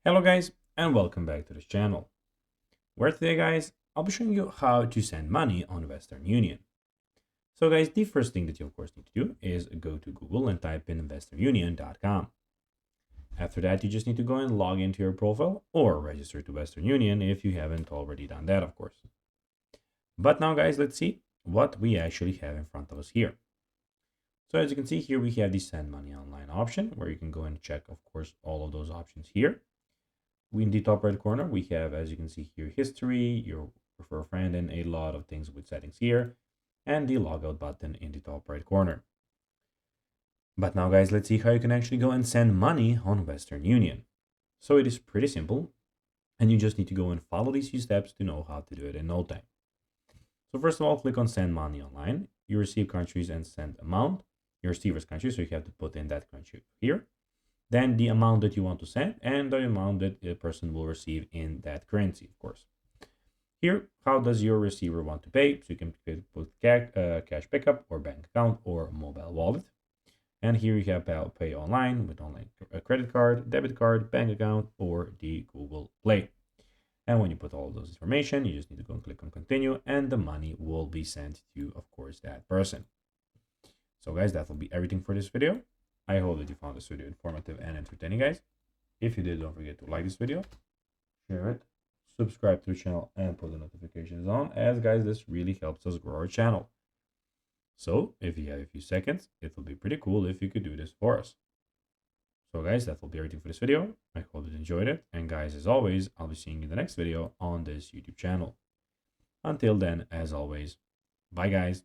Hello guys and welcome back to this channel, where today guys I'll be showing you how to send money on Western Union. So guys, the first thing that you of course need to do is go to Google and type in westernunion.com. After that, you just need to go and log into your profile or register to Western Union if you haven't already done that, of course. But now guys, let's see what we actually have in front of us here. So as you can see here, we have the send money online option where you can go and check of course all of those options here. In the top right corner, we have, as you can see here, history, your refer a friend, and a lot of things with settings here, and the logout button in the top right corner. But now, guys, let's see how you can actually go and send money on Western Union. So it is pretty simple, and you just need to go and follow these few steps to know how to do it in no time. So first of all, click on send money online. You receive countries and send amount. Your receiver's country, so you have to put in that country here. Then the amount that you want to send and the amount that the person will receive in that currency, of course. Here, how does your receiver want to pay? So you can put cash pickup or bank account or mobile wallet. And here you have pay online with online credit card, debit card, bank account, or the Google Play. And when you put all of those information, you just need to go and click on continue and the money will be sent to, of course, that person. So guys, that will be everything for this video. I hope that you found this video informative and entertaining, guys. If you did, don't forget to like this video, share it, subscribe to the channel, and put the notifications on, as guys, this really helps us grow our channel. So if you have a few seconds, it will be pretty cool if you could do this for us. So guys, that will be everything for this video. I hope you enjoyed it. And guys, as always, I'll be seeing you in the next video on this YouTube channel. Until then, as always, bye guys.